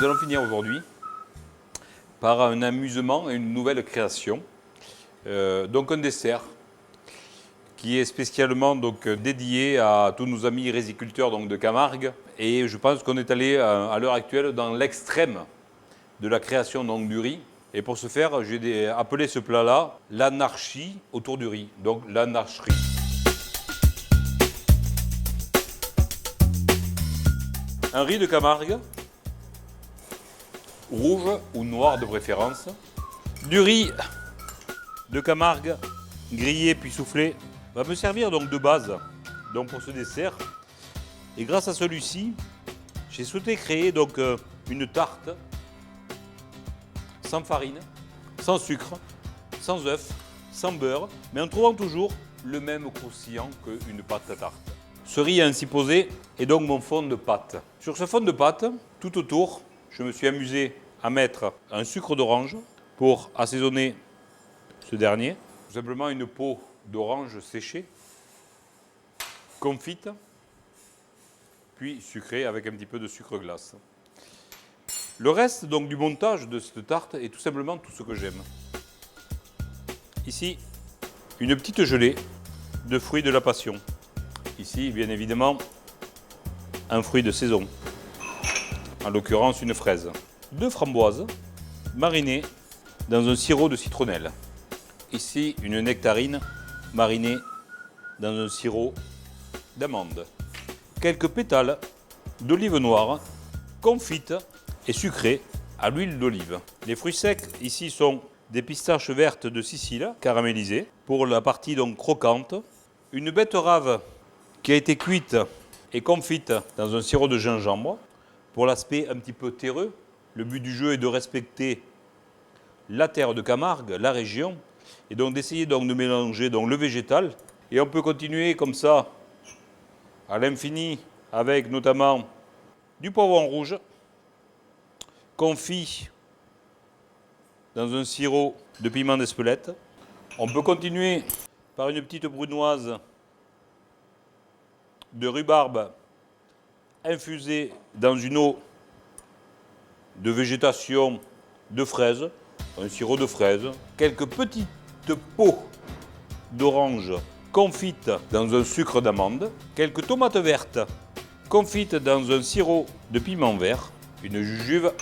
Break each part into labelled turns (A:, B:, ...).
A: nous allons finir aujourd'hui par un amusement et une nouvelle création. Donc un dessert qui est spécialement dédié à tous nos amis riziculteurs de Camargue. Et je pense qu'on est allé à l'heure actuelle dans l'extrême de la création du riz. Et pour ce faire, j'ai appelé ce plat-là l'anarchie autour du riz, donc l'anarcherie. Un riz de Camargue, rouge ou noir de préférence. Du riz de Camargue, grillé puis soufflé, va me servir de base pour ce dessert. Et grâce à celui-ci, j'ai souhaité créer une tarte sans farine, sans sucre, sans œuf, sans beurre, mais en trouvant toujours le même croustillant qu'une pâte à tarte. Ce riz ainsi posé est donc mon fond de pâte. Sur ce fond de pâte, tout autour, je me suis amusé à mettre un sucre d'orange pour assaisonner ce dernier. Tout simplement une peau d'orange séchée, confite, puis sucrée avec un petit peu de sucre glace. Le reste du montage de cette tarte est tout simplement tout ce que j'aime. Ici, une petite gelée de fruits de la passion. Ici, bien évidemment, un fruit de saison, en l'occurrence une fraise. 2 framboises marinées dans un sirop de citronnelle. Ici, une nectarine marinée dans un sirop d'amande. Quelques pétales d'olive noire confites et sucrées à l'huile d'olive. Les fruits secs ici sont des pistaches vertes de Sicile caramélisées pour la partie croquante. Une betterave qui a été cuite et confite dans un sirop de gingembre pour l'aspect un petit peu terreux. Le but du jeu est de respecter la terre de Camargue, la région, et d'essayer de mélanger le végétal. Et on peut continuer comme ça à l'infini avec notamment du poivron rouge confit dans un sirop de piment d'Espelette. On peut continuer par une petite brunoise de rhubarbe infusée dans une eau de végétation de fraises, un sirop de fraises, quelques petites peaux d'orange confites dans un sucre d'amande, quelques tomates vertes confites dans un sirop de piment vert, une jujuve,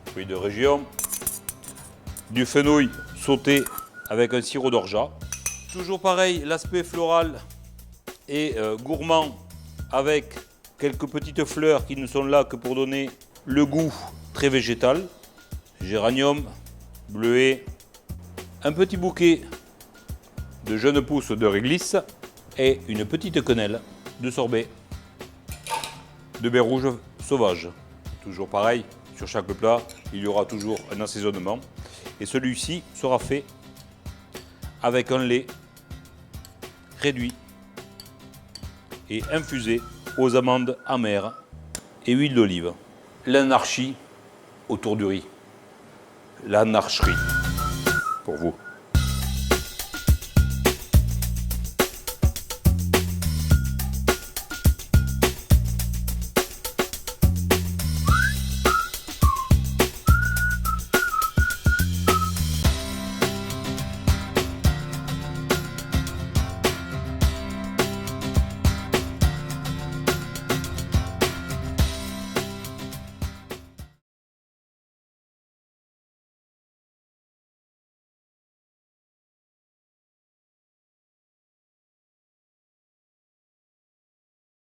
A: fruit de région, du fenouil sauté avec un sirop d'orgeat. Toujours pareil, l'aspect floral et gourmand avec quelques petites fleurs qui ne sont là que pour donner le goût très végétal. Géranium, bleuet, un petit bouquet de jeunes pousses de réglisse et une petite quenelle de sorbet de baie rouge sauvage. Toujours pareil, sur chaque plat, il y aura toujours un assaisonnement. Et celui-ci sera fait avec un lait réduit et infusé aux amandes amères et huile d'olive. L'anarchie autour du riz. L'anarcherie pour vous.